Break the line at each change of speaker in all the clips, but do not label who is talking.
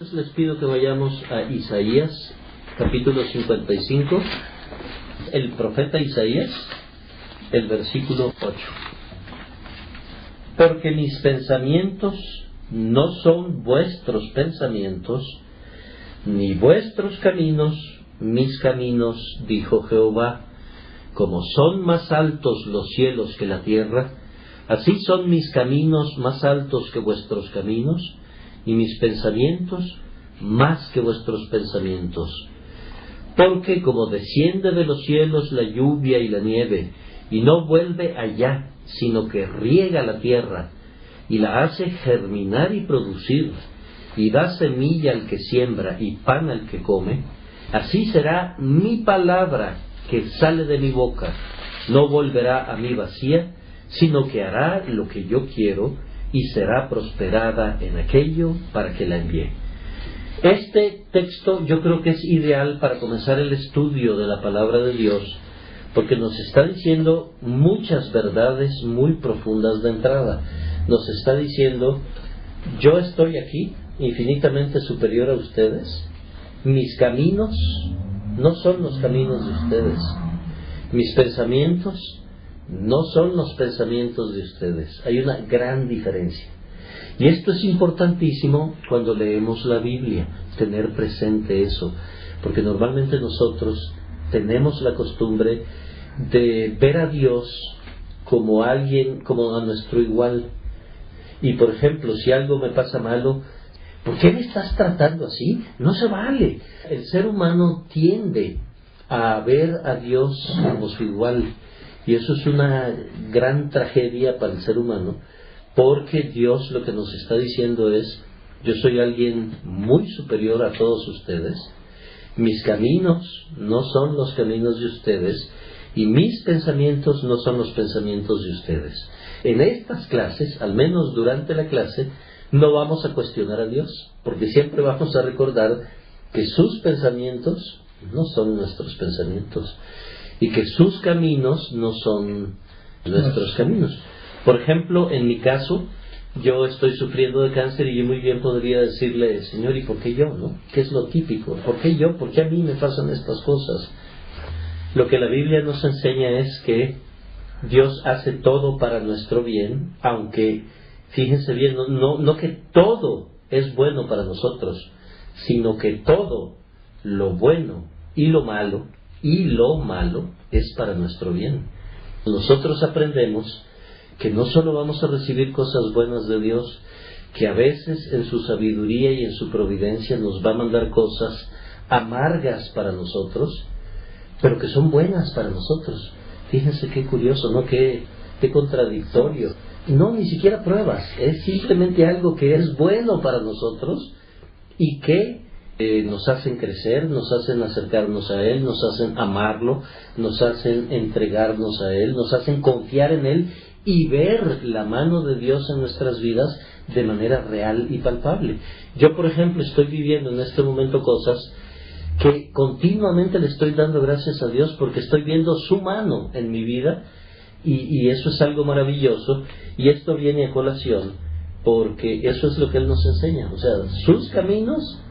Les pido que vayamos a Isaías, capítulo 55, el profeta Isaías, el versículo 8. Porque mis pensamientos no son vuestros pensamientos, ni vuestros caminos mis caminos, dijo Jehová. Como son más altos los cielos que la tierra, así son mis caminos más altos que vuestros caminos, y mis pensamientos más que vuestros pensamientos. Porque como desciende de los cielos la lluvia y la nieve, y no vuelve allá, sino que riega la tierra, y la hace germinar y producir, y da semilla al que siembra y pan al que come, así será mi palabra que sale de mi boca. No volverá a mí vacía, sino que hará lo que yo quiero, y será prosperada en aquello para que la envíe. Este texto yo creo que es ideal para comenzar el estudio de la palabra de Dios, porque nos está diciendo muchas verdades muy profundas de entrada. Nos está diciendo: yo estoy aquí, infinitamente superior a ustedes. Mis caminos no son los caminos de ustedes. Mis pensamientos no son los pensamientos de ustedes. Hay una gran diferencia. Y esto es importantísimo cuando leemos la Biblia, tener presente eso, porque normalmente nosotros tenemos la costumbre de ver a Dios como alguien, como a nuestro igual. Y por ejemplo, si algo me pasa malo, ¿por qué me estás tratando así? No se vale. El ser humano tiende a ver a Dios como su igual, y eso es una gran tragedia para el ser humano, porque Dios lo que nos está diciendo es: yo soy alguien muy superior a todos ustedes, mis caminos no son los caminos de ustedes, y mis pensamientos no son los pensamientos de ustedes. En estas clases, al menos durante la clase, no vamos a cuestionar a Dios, porque siempre vamos a recordar que sus pensamientos no son nuestros pensamientos, y que sus caminos no son nuestros caminos. Por ejemplo, en mi caso, yo estoy sufriendo de cáncer, y yo muy bien podría decirle: Señor, ¿y por qué yo, no? ¿Qué es lo típico? ¿Por qué yo? ¿Por qué a mí me pasan estas cosas? Lo que la Biblia nos enseña es que Dios hace todo para nuestro bien, aunque, fíjense bien, no que todo es bueno para nosotros, sino que todo lo bueno y lo malo es para nuestro bien. Nosotros aprendemos que no solo vamos a recibir cosas buenas de Dios, que a veces en su sabiduría y en su providencia nos va a mandar cosas amargas para nosotros, pero que son buenas para nosotros. Fíjense qué curioso, ¿no? Qué contradictorio. No, ni siquiera pruebas, es simplemente algo que es bueno para nosotros y que nos hacen crecer, nos hacen acercarnos a Él, nos hacen amarlo, nos hacen entregarnos a Él, nos hacen confiar en Él y ver la mano de Dios en nuestras vidas de manera real y palpable. Yo, por ejemplo, estoy viviendo en este momento cosas que continuamente le estoy dando gracias a Dios, porque estoy viendo su mano en mi vida, y eso es algo maravilloso. Y esto viene a colación porque eso es lo que Él nos enseña. O sea, sus caminos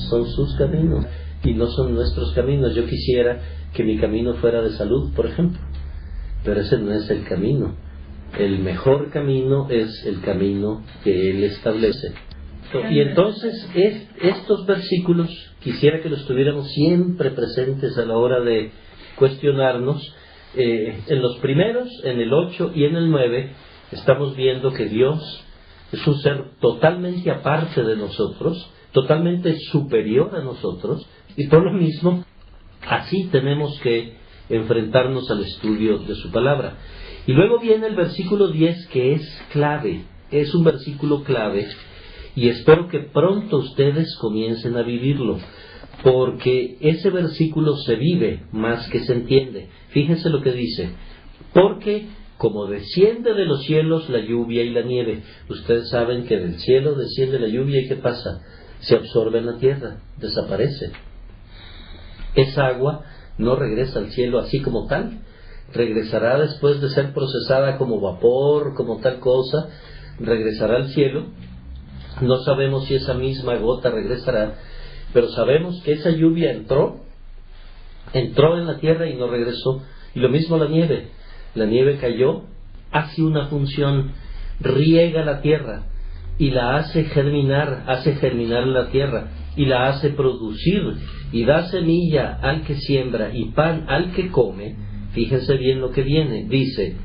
son sus caminos y no son nuestros caminos. Yo quisiera que mi camino fuera de salud, por ejemplo, pero ese no es el camino. El mejor camino es el camino que Él establece. Y entonces estos versículos quisiera que los tuviéramos siempre presentes a la hora de cuestionarnos. En los primeros, en el 8 y en el 9, estamos viendo que Dios es un ser totalmente aparte de nosotros, totalmente superior a nosotros, y por lo mismo así tenemos que enfrentarnos al estudio de su palabra. Y luego viene el versículo 10, que es clave, es un versículo clave, y espero que pronto ustedes comiencen a vivirlo, porque ese versículo se vive más que se entiende. Fíjense lo que dice: porque como desciende de los cielos la lluvia y la nieve. Ustedes saben que del cielo desciende la lluvia, y ¿qué pasa? Se absorbe en la tierra, desaparece. Esa agua no regresa al cielo así como tal, regresará después de ser procesada como vapor, como tal cosa, regresará al cielo, No sabemos si esa misma gota regresará, pero sabemos que esa lluvia entró en la tierra y no regresó. Y lo mismo la nieve. La nieve cayó, hace una función, riega la tierra y la hace germinar la tierra y la hace producir y da semilla al que siembra y pan al que come. Fíjense bien lo que viene. Dice: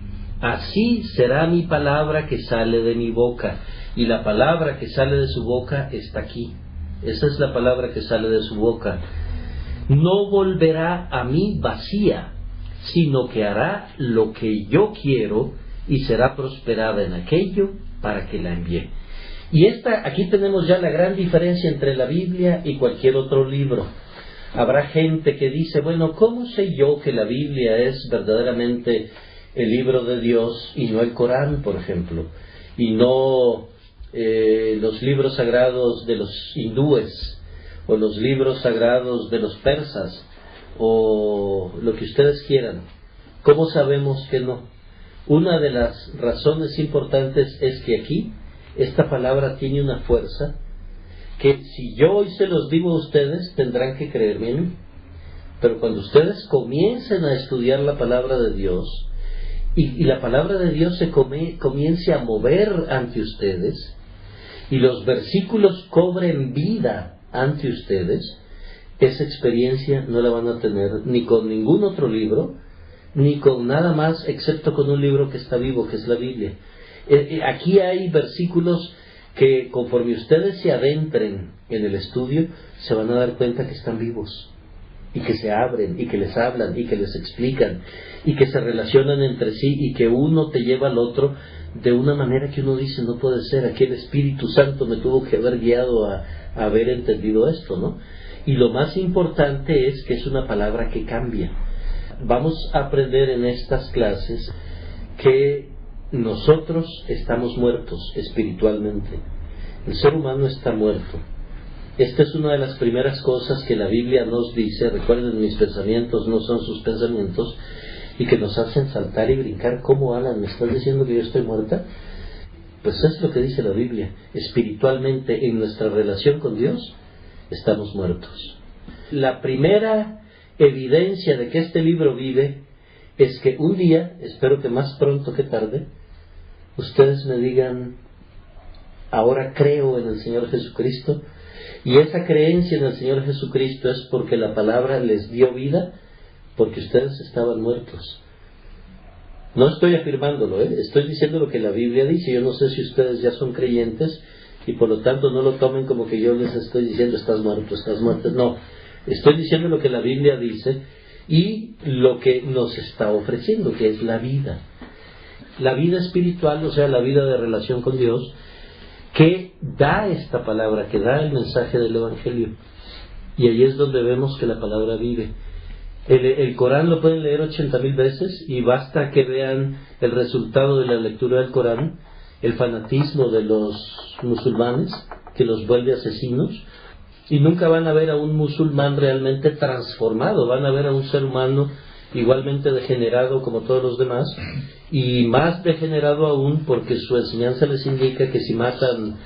así será mi palabra que sale de mi boca. Y la palabra que sale de su boca está aquí. Esa es la palabra que sale de su boca. No volverá a mí vacía, sino que hará lo que yo quiero y será prosperada en aquello para que la envíe. Y aquí tenemos ya la gran diferencia entre la Biblia y cualquier otro libro. Habrá gente que dice: bueno, ¿cómo sé yo que la Biblia es verdaderamente el libro de Dios y no el Corán, por ejemplo? Y no los libros sagrados de los hindúes, o los libros sagrados de los persas, o lo que ustedes quieran. ¿Cómo sabemos que no? Una de las razones importantes es que aquí esta palabra tiene una fuerza que si yo hoy se los digo a ustedes, tendrán que creerme a mí. Pero cuando ustedes comiencen a estudiar la palabra de Dios y la palabra de Dios se comience a mover ante ustedes y los versículos cobren vida ante ustedes, esa experiencia no la van a tener ni con ningún otro libro, ni con nada más excepto con un libro que está vivo, que es la Biblia. Aquí hay versículos que conforme ustedes se adentren en el estudio, se van a dar cuenta que están vivos, y que se abren, y que les hablan, y que les explican, y que se relacionan entre sí, y que uno te lleva al otro de una manera que uno dice: no puede ser, aquí el Espíritu Santo me tuvo que haber guiado a haber entendido esto, ¿no? Y lo más importante es que es una palabra que cambia. Vamos a aprender en estas clases que nosotros estamos muertos espiritualmente. El ser humano está muerto. Esta es una de las primeras cosas que la Biblia nos dice. Recuerden, mis pensamientos no son sus pensamientos, y que nos hacen saltar y brincar. ¿Cómo, Alan? ¿Me estás diciendo que yo estoy muerta? Pues es lo que dice la Biblia. Espiritualmente, en nuestra relación con Dios, estamos muertos. La primera evidencia de que este libro vive es que un día, espero que más pronto que tarde, ustedes me digan: ahora creo en el Señor Jesucristo. Y esa creencia en el Señor Jesucristo es porque la palabra les dio vida, porque ustedes estaban muertos. No estoy afirmándolo, estoy diciendo lo que la Biblia dice. Yo no sé si ustedes ya son creyentes y por lo tanto no lo tomen como que yo les estoy diciendo: estás muerto, estás muerto. No, estoy diciendo lo que la Biblia dice y lo que nos está ofreciendo, que es la vida. La vida espiritual, o sea, la vida de relación con Dios, que da esta palabra, que da el mensaje del Evangelio. Y ahí es donde vemos que la palabra vive. El Corán lo pueden leer 80,000 veces y basta que vean el resultado de la lectura del Corán, el fanatismo de los musulmanes, que los vuelve asesinos, y nunca van a ver a un musulmán realmente transformado. Van a ver a un ser humano igualmente degenerado como todos los demás, y más degenerado aún porque su enseñanza les indica que si matan,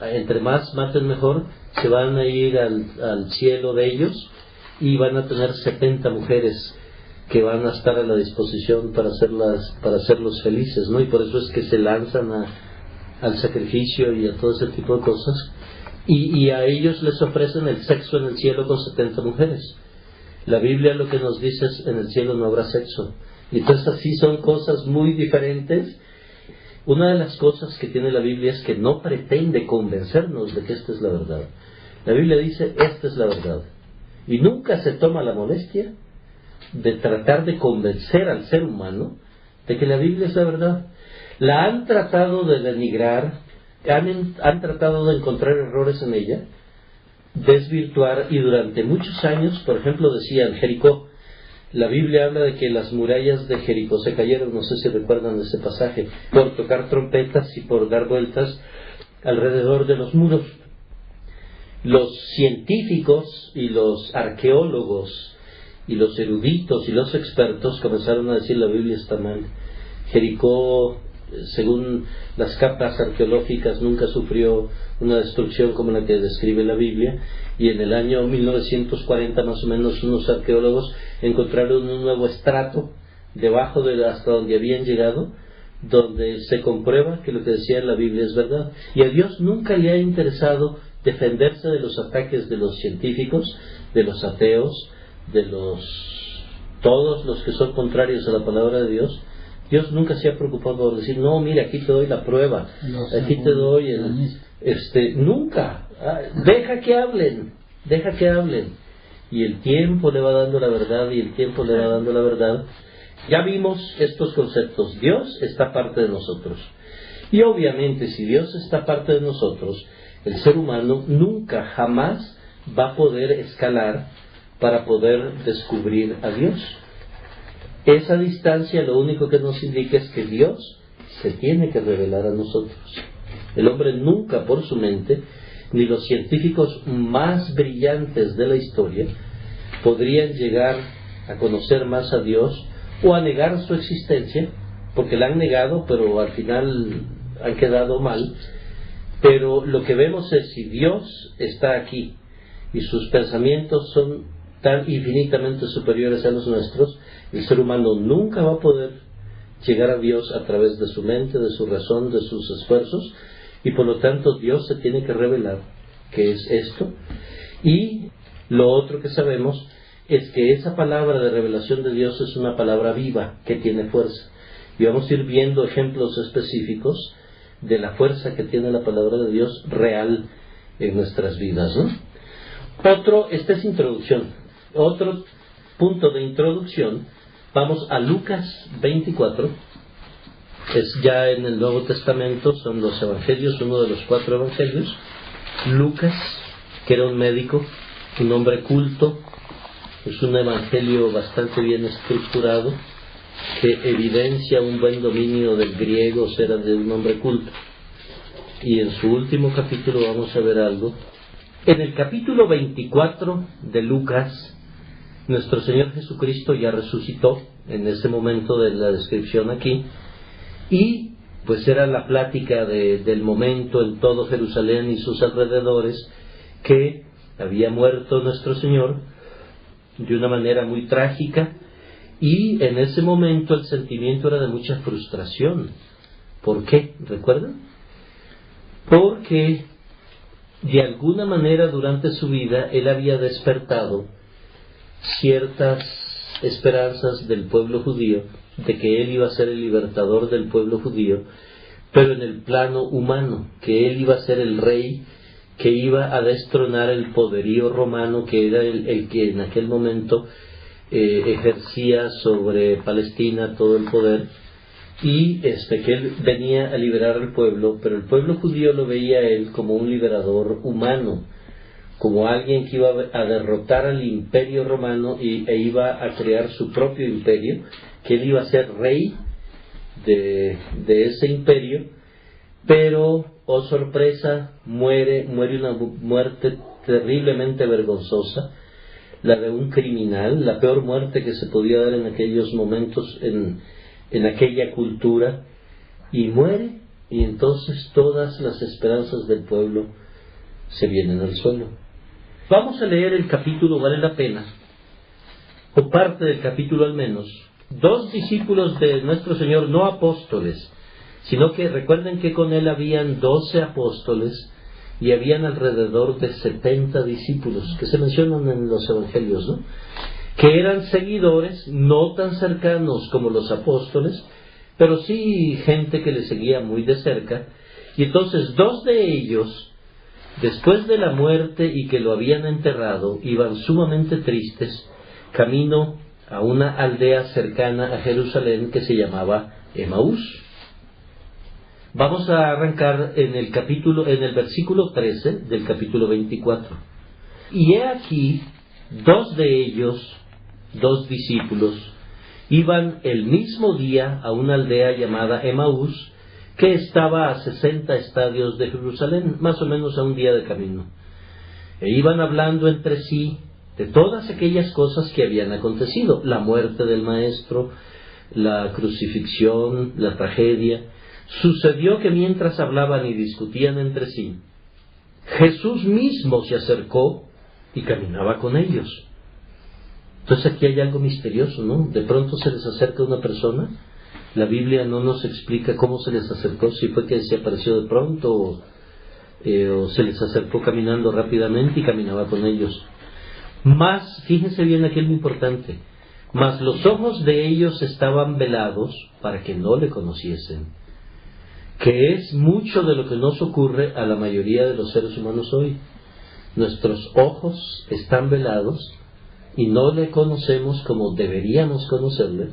entre más maten mejor, se van a ir al cielo de ellos, y van a tener 70 mujeres que van a estar a la disposición para hacerlos felices, ¿no? Y por eso es que se lanzan al sacrificio y a todo ese tipo de cosas, y a ellos les ofrecen el sexo en el cielo con 70 mujeres. La Biblia lo que nos dice es: en el cielo no habrá sexo. Y entonces así son cosas muy diferentes. Una de las cosas que tiene la Biblia es que no pretende convencernos de que esta es la verdad. La Biblia dice: esta es la verdad. Y nunca se toma la molestia de tratar de convencer al ser humano de que la Biblia es la verdad. La han tratado de denigrar, han tratado de encontrar errores en ella, desvirtuar, y durante muchos años, por ejemplo, decían Jericó. La Biblia habla de que las murallas de Jericó se cayeron, no sé si recuerdan ese pasaje, por tocar trompetas y por dar vueltas alrededor de los muros. Los científicos y los arqueólogos y los eruditos y los expertos comenzaron a decir: la Biblia está mal. Jericó según las capas arqueológicas, nunca sufrió una destrucción como la que describe la Biblia, y en el año 1940 más o menos unos arqueólogos encontraron un nuevo estrato debajo de hasta donde habían llegado, donde se comprueba que lo que decía la Biblia es verdad. Y a Dios nunca le ha interesado defenderse de los ataques de los científicos, de los ateos, de todos los que son contrarios a la palabra de Dios. Dios nunca se ha preocupado por decir, no, mira, aquí te doy la prueba, aquí te doy nunca. Deja que hablen. Y el tiempo le va dando la verdad, Ya vimos estos conceptos. Dios está parte de nosotros. Y obviamente, si Dios está parte de nosotros, el ser humano nunca, jamás va a poder escalar para poder descubrir a Dios. Esa distancia lo único que nos indica es que Dios se tiene que revelar a nosotros. El hombre nunca por su mente, ni los científicos más brillantes de la historia, podrían llegar a conocer más a Dios o a negar su existencia, porque la han negado, pero al final han quedado mal. Pero lo que vemos es, si Dios está aquí y sus pensamientos son tan infinitamente superiores a los nuestros, el ser humano nunca va a poder llegar a Dios a través de su mente, de su razón, de sus esfuerzos, y por lo tanto Dios se tiene que revelar, que es esto. Y lo otro que sabemos es que esa palabra de revelación de Dios es una palabra viva, que tiene fuerza. Y vamos a ir viendo ejemplos específicos de la fuerza que tiene la palabra de Dios real en nuestras vidas, ¿no? Esta es introducción. Otro punto de introducción, vamos a Lucas 24, es ya en el Nuevo Testamento, son los evangelios, uno de los 4 evangelios. Lucas, que era un médico, un hombre culto, es un evangelio bastante bien estructurado, que evidencia un buen dominio del griego, o sea, de un hombre culto. Y en su último capítulo vamos a ver algo. En el capítulo 24 de Lucas, nuestro Señor Jesucristo ya resucitó en ese momento de la descripción aquí, y pues era la plática del momento en todo Jerusalén y sus alrededores, que había muerto nuestro Señor de una manera muy trágica, y en ese momento el sentimiento era de mucha frustración. ¿Por qué? ¿Recuerdan? Porque de alguna manera durante su vida él había despertado ciertas esperanzas del pueblo judío, de que él iba a ser el libertador del pueblo judío, pero en el plano humano, que él iba a ser el rey, que iba a destronar el poderío romano, que era el que en aquel momento ejercía sobre Palestina todo el poder, y que él venía a liberar al pueblo, pero el pueblo judío lo veía a él como un liberador humano, como alguien que iba a derrotar al imperio romano e iba a crear su propio imperio, que él iba a ser rey de ese imperio. Pero, oh sorpresa, muere una muerte terriblemente vergonzosa, la de un criminal, la peor muerte que se podía dar en aquellos momentos en aquella cultura, y muere, y entonces todas las esperanzas del pueblo se vienen al suelo. Vamos a leer el capítulo, vale la pena, o parte del capítulo al menos. 2 discípulos de nuestro Señor, no apóstoles, sino que recuerden que con él habían 12 apóstoles y habían alrededor de 70 discípulos, que se mencionan en los evangelios, ¿no? Que eran seguidores, no tan cercanos como los apóstoles, pero sí gente que le seguía muy de cerca. Y entonces 2 de ellos, después de la muerte y que lo habían enterrado, iban sumamente tristes, camino a una aldea cercana a Jerusalén que se llamaba Emaús. Vamos a arrancar en el versículo 13 del capítulo 24. Y he aquí, 2 de ellos, 2 discípulos, iban el mismo día a una aldea llamada Emaús, que estaba a 60 estadios de Jerusalén, más o menos a un día de camino. E iban hablando entre sí de todas aquellas cosas que habían acontecido: la muerte del Maestro, la crucifixión, la tragedia, Sucedió que mientras hablaban y discutían entre sí, Jesús mismo se acercó y caminaba con ellos. Entonces aquí hay algo misterioso, ¿no? De pronto se les acerca una persona. La Biblia no nos explica cómo se les acercó, si fue que se apareció de pronto o se les acercó caminando rápidamente y caminaba con ellos. Mas, fíjense bien aquí algo importante, mas los ojos de ellos estaban velados para que no le conociesen, que es mucho de lo que nos ocurre a la mayoría de los seres humanos hoy. Nuestros ojos están velados y no le conocemos como deberíamos conocerle,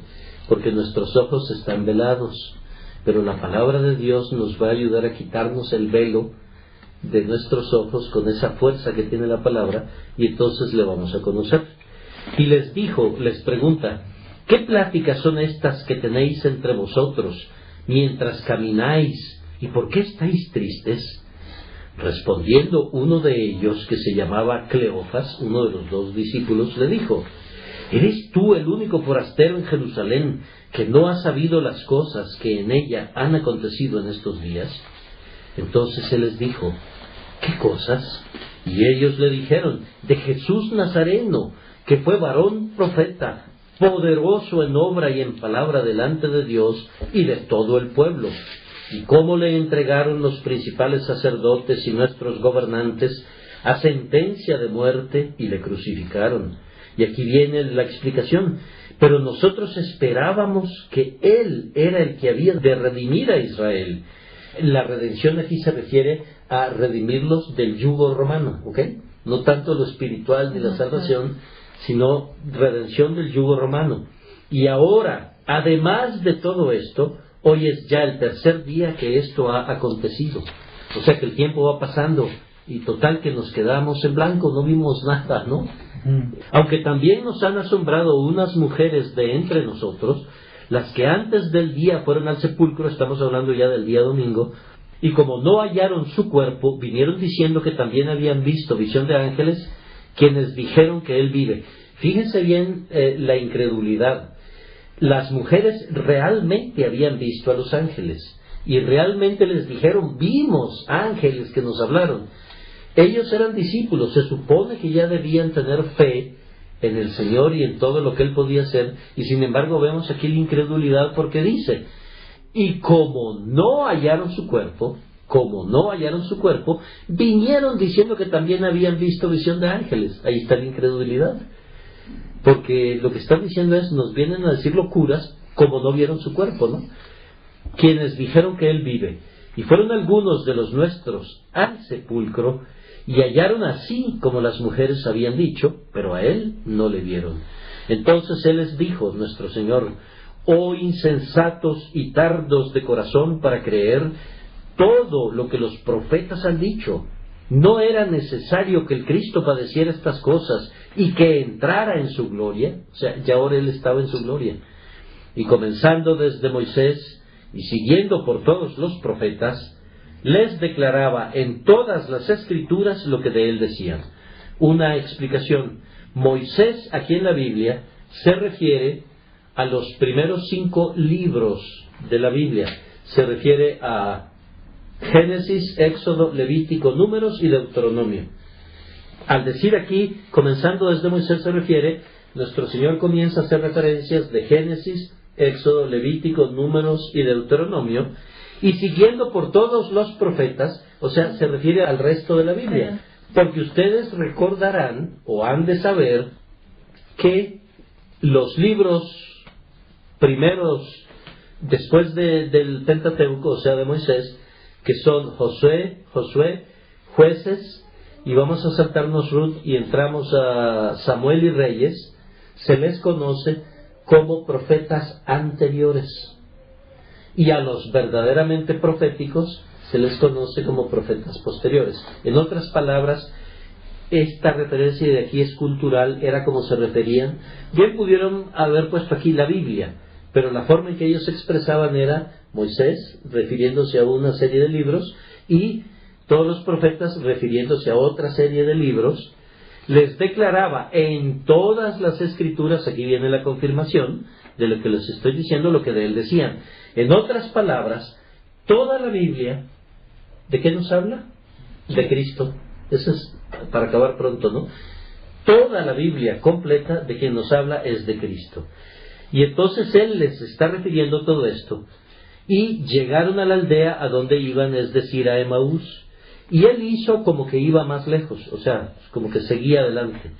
porque nuestros ojos están velados. Pero la palabra de Dios nos va a ayudar a quitarnos el velo de nuestros ojos con esa fuerza que tiene la palabra, y entonces le vamos a conocer. Y les dijo, les pregunta: ¿qué pláticas son estas que tenéis entre vosotros mientras camináis? ¿Y por qué estáis tristes? Respondiendo uno de ellos, que se llamaba Cleofas, uno de los 2 discípulos, le dijo: ¿eres tú el único forastero en Jerusalén que no ha sabido las cosas que en ella han acontecido en estos días? Entonces él les dijo: ¿qué cosas? Y ellos le dijeron: de Jesús Nazareno, que fue varón profeta, poderoso en obra y en palabra delante de Dios y de todo el pueblo, y cómo le entregaron los principales sacerdotes y nuestros gobernantes a sentencia de muerte y le crucificaron. Y aquí viene la explicación: pero nosotros esperábamos que Él era el que había de redimir a Israel. La redención aquí se refiere a redimirlos del yugo romano, ¿ok? No tanto lo espiritual ni la salvación, sino redención del yugo romano. Y ahora, además de todo esto, hoy es ya el 3er día que esto ha acontecido. O sea que el tiempo va pasando y total que nos quedamos en blanco, no vimos nada, ¿no? Aunque también nos han asombrado unas mujeres de entre nosotros, las que antes del día fueron al sepulcro, estamos hablando ya del día domingo, y como no hallaron su cuerpo, vinieron diciendo que también habían visto visión de ángeles, quienes dijeron que él vive. Fíjense bien la incredulidad. Las mujeres realmente habían visto a los ángeles, y realmente les dijeron: vimos ángeles que nos hablaron. Ellos eran discípulos, se supone que ya debían tener fe en el Señor y en todo lo que Él podía hacer, y sin embargo vemos aquí la incredulidad, porque dice: y como no hallaron su cuerpo, vinieron diciendo que también habían visto visión de ángeles. Ahí está la incredulidad, porque lo que están diciendo es: nos vienen a decir locuras como no vieron su cuerpo, ¿no? Quienes dijeron que Él vive. Y fueron algunos de los nuestros al sepulcro y hallaron así como las mujeres habían dicho, pero a Él no le vieron. Entonces Él les dijo, nuestro Señor: oh insensatos y tardos de corazón para creer todo lo que los profetas han dicho. ¿No era necesario que el Cristo padeciera estas cosas y que entrara en su gloria? O sea, ya ahora Él estaba en su gloria. Y comenzando desde Moisés y siguiendo por todos los profetas, les declaraba en todas las Escrituras lo que de Él decían. Una explicación: Moisés aquí en la Biblia se refiere a los primeros 5 libros de la Biblia. Se refiere a Génesis, Éxodo, Levítico, Números y Deuteronomio. Al decir aquí, comenzando desde Moisés, se refiere, nuestro Señor comienza a hacer referencias de Génesis, Éxodo, Levítico, Números y Deuteronomio, y siguiendo por todos los profetas, o sea, se refiere al resto de la Biblia. Porque ustedes recordarán, o han de saber, que los libros primeros, después del Pentateuco, o sea, de Moisés, que son Josué, Jueces, y vamos a saltarnos Ruth y entramos a Samuel y Reyes, se les conoce como profetas anteriores. Y a los verdaderamente proféticos se les conoce como profetas posteriores. En otras palabras, esta referencia de aquí es cultural, era como se referían. Bien pudieron haber puesto aquí la Biblia, pero la forma en que ellos se expresaban era Moisés, refiriéndose a una serie de libros, y todos los profetas refiriéndose a otra serie de libros. Les declaraba en todas las Escrituras, aquí viene la confirmación de lo que les estoy diciendo, lo que de Él decían. En otras palabras, Toda la Biblia, ¿de qué nos habla? De Cristo. Eso es para acabar pronto, ¿no? Toda la Biblia completa de quien nos habla es de Cristo. Y entonces Él les está refiriendo todo esto. Y llegaron a la aldea a donde iban, es decir, a Emaús. Y Él hizo como que iba más lejos, o sea, como que seguía adelante.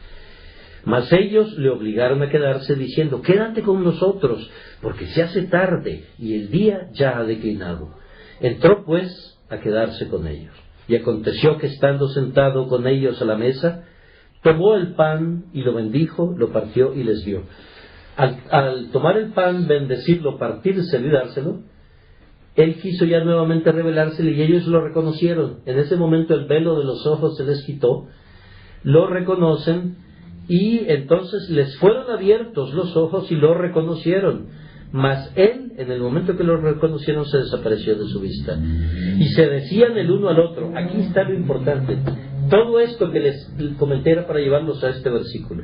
Mas ellos le obligaron a quedarse diciendo, quédate con nosotros, porque se hace tarde y el día ya ha declinado. Entró pues a quedarse con ellos. Y aconteció que estando sentado con ellos a la mesa, tomó el pan y lo bendijo, lo partió y les dio. Al tomar el pan, bendecirlo, partírselo y dárselo, Él quiso ya nuevamente revelársele y ellos lo reconocieron. En ese momento el velo de los ojos se les quitó, lo reconocen y entonces les fueron abiertos los ojos y lo reconocieron. Mas Él, en el momento que lo reconocieron, se desapareció de su vista. Y se decían el uno al otro. Aquí está lo importante. Todo esto que les comenté era para llevarlos a este versículo.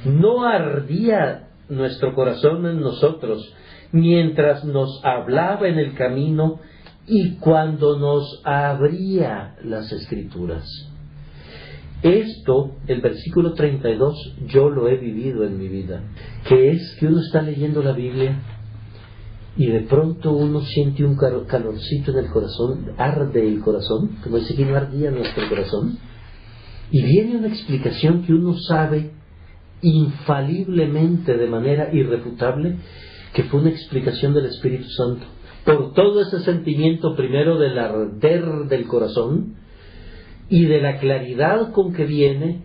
No ardía nuestro corazón en nosotros mientras nos hablaba en el camino y cuando nos abría las Escrituras. Esto, el versículo 32, yo lo he vivido en mi vida, que es que uno está leyendo la Biblia y de pronto uno siente un calorcito en el corazón, arde el corazón, como dice que no ardía nuestro corazón, y viene una explicación que uno sabe infaliblemente, de manera irrefutable, que fue una explicación del Espíritu Santo. Por todo ese sentimiento primero del arder del corazón, y de la claridad con que viene,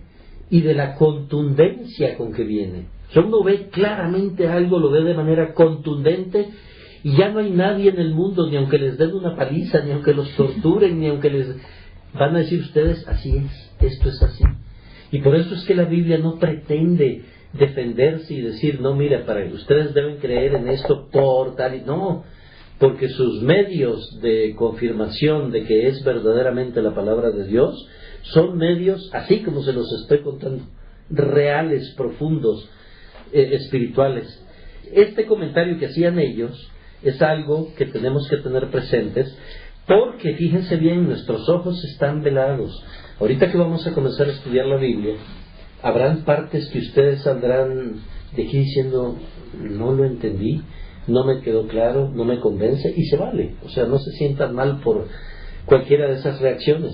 y de la contundencia con que viene. O sea, uno ve claramente algo, lo ve de manera contundente, y ya no hay nadie en el mundo, ni aunque les den una paliza, ni aunque los torturen, ni aunque les... van a decir ustedes, así es, esto es así. Y por eso es que la Biblia no pretende defenderse y decir, no, mira, para ustedes deben creer en esto por tal y... No, porque sus medios de confirmación de que es verdaderamente la palabra de Dios son medios, así como se los estoy contando, reales, profundos, espirituales. Este comentario que hacían ellos es algo que tenemos que tener presentes, porque fíjense bien, nuestros ojos están velados. Ahorita que vamos a comenzar a estudiar la Biblia, habrán partes que ustedes saldrán de aquí diciendo, no lo entendí, no me quedó claro, no me convence, y se vale. O sea, no se sientan mal por cualquiera de esas reacciones.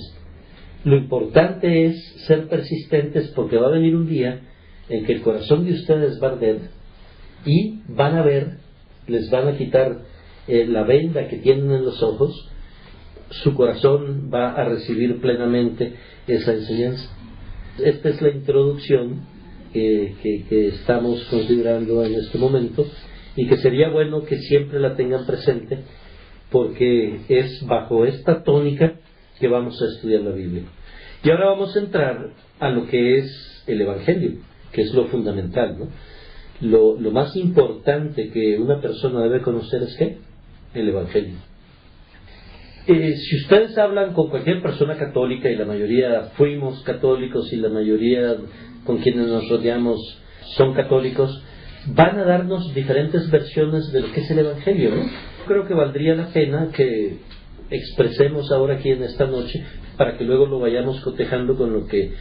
Lo importante es ser persistentes, porque va a venir un día en que el corazón de ustedes va a arder y van a ver, les van a quitar la venda que tienen en los ojos, su corazón va a recibir plenamente esa enseñanza. Esta es la introducción que estamos considerando en este momento, y que sería bueno que siempre la tengan presente, porque es bajo esta tónica que vamos a estudiar la Biblia. Y ahora vamos a entrar a lo que es el Evangelio, que es lo fundamental, ¿no? Lo más importante que una persona debe conocer es ¿qué? El Evangelio. Si ustedes hablan con cualquier persona católica, y la mayoría fuimos católicos y la mayoría con quienes nos rodeamos son católicos, van a darnos diferentes versiones de lo que es el Evangelio, ¿no? Creo que valdría la pena que expresemos ahora aquí en esta noche, para que luego lo vayamos cotejando con lo que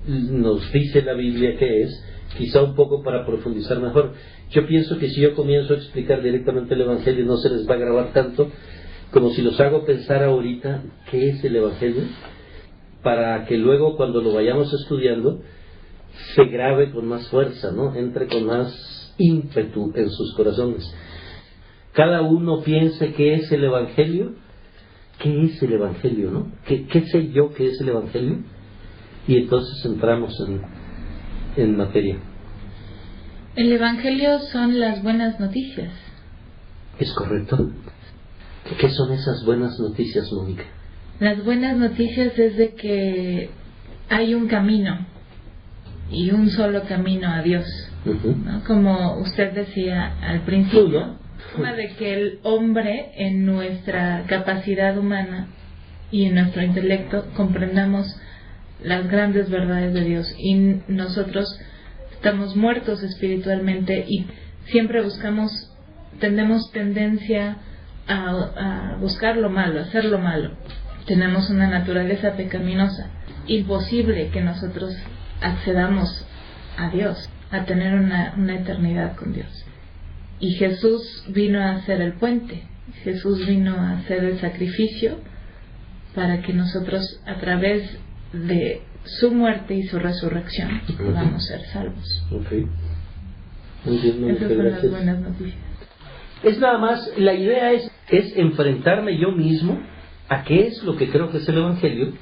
nos dice la Biblia que es, quizá un poco para profundizar mejor. Yo pienso que si yo comienzo a explicar directamente el Evangelio, no se les va a grabar tanto como si los hago pensar ahorita qué es el Evangelio, para que luego cuando lo vayamos estudiando se grabe con más fuerza, ¿no? Entre con más ímpetu en sus corazones. Cada uno piense qué es el Evangelio. ¿Qué es el Evangelio, no? ¿Qué sé yo que es el Evangelio? Y entonces entramos en materia.
El Evangelio son las buenas noticias.
¿Es correcto? ¿Qué son esas buenas noticias, Mónica?
Las buenas noticias es de que hay un camino, y un solo camino a Dios, ¿no? Como usted decía al principio, de que el hombre, en nuestra capacidad humana y en nuestro intelecto, comprendamos las grandes verdades de Dios, y nosotros estamos muertos espiritualmente y siempre tenemos tendencia a buscar lo malo, a hacer lo malo. Tenemos una naturaleza pecaminosa. Imposible que nosotros accedamos a Dios, a tener una eternidad con Dios. Y Jesús vino a hacer el puente. Jesús vino a hacer el sacrificio para que nosotros, a través de su muerte y su resurrección, podamos ser salvos.
Okay. Entiendo.
Esas son las buenas noticias.
Es nada más, la idea es enfrentarme yo mismo a qué es lo que creo que es el Evangelio,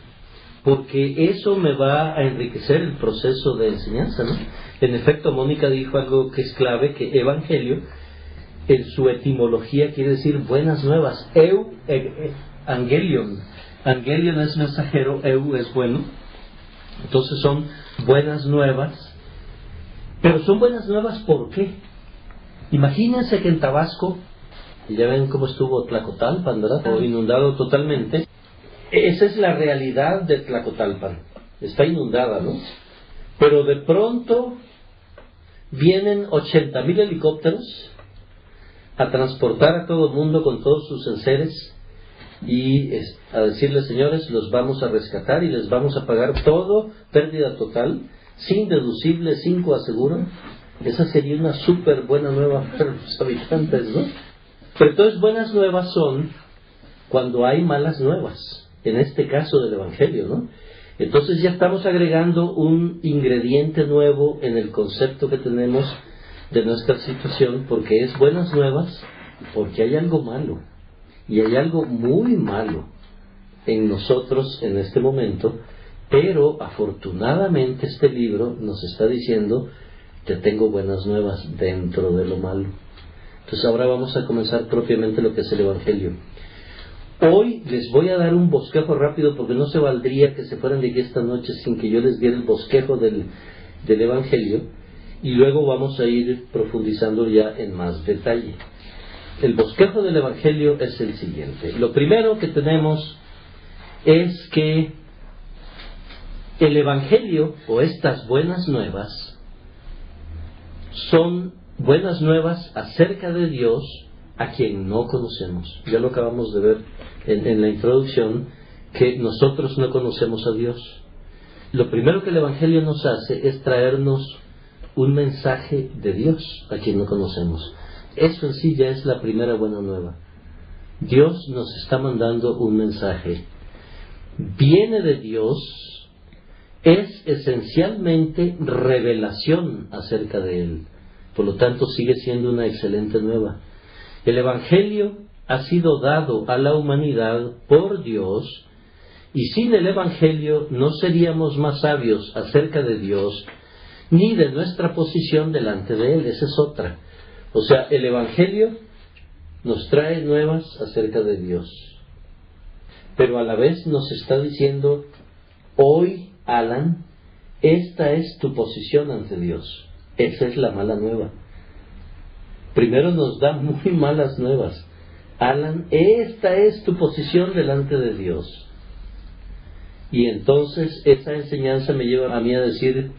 porque eso me va a enriquecer el proceso de enseñanza, ¿no? En efecto, Mónica dijo algo que es clave, que Evangelio, en su etimología, quiere decir buenas nuevas. Angelion. Angelion es mensajero, es bueno. Entonces son buenas nuevas. Pero son buenas nuevas, ¿por qué? Imagínense que en Tabasco, ya ven cómo estuvo Tlacotalpan, ¿verdad? Inundado totalmente. Esa es la realidad de Tlacotalpan. Está inundada, ¿no? Pero de pronto vienen 80,000 helicópteros a transportar a todo el mundo con todos sus enseres y a decirles, señores, los vamos a rescatar y les vamos a pagar todo, pérdida total, sin deducible, sin coaseguro. Esa sería una súper buena nueva para los habitantes, ¿no? Pero entonces buenas nuevas son cuando hay malas nuevas, en este caso del Evangelio, ¿no? Entonces ya estamos agregando un ingrediente nuevo en el concepto que tenemos de nuestra situación, porque es buenas nuevas, porque hay algo malo, y hay algo muy malo en nosotros en este momento, pero afortunadamente este libro nos está diciendo que tengo buenas nuevas dentro de lo malo. Entonces ahora vamos a comenzar propiamente lo que es el Evangelio. Hoy les voy a dar un bosquejo rápido, porque no se valdría que se fueran de aquí esta noche sin que yo les diera el bosquejo del Evangelio, y luego vamos a ir profundizando ya en más detalle. El bosquejo del Evangelio es el siguiente. Lo primero que tenemos es que el Evangelio, o estas buenas nuevas, son buenas nuevas acerca de Dios a quien no conocemos. Ya lo acabamos de ver en la introducción, que nosotros no conocemos a Dios. Lo primero que el Evangelio nos hace es traernos un mensaje de Dios a quien no conocemos. Eso en sí ya es la primera buena nueva. Dios nos está mandando un mensaje. Viene de Dios, es esencialmente revelación acerca de Él. Por lo tanto, sigue siendo una excelente nueva. El Evangelio ha sido dado a la humanidad por Dios, y sin el Evangelio no seríamos más sabios acerca de Dios, ni de nuestra posición delante de Él. Esa es otra. O sea, el Evangelio nos trae nuevas acerca de Dios, pero a la vez nos está diciendo, hoy, Alan, esta es tu posición ante Dios. Esa es la mala nueva. Primero nos da muy malas nuevas. Alan, esta es tu posición delante de Dios. Y entonces esa enseñanza me lleva a mí a decir,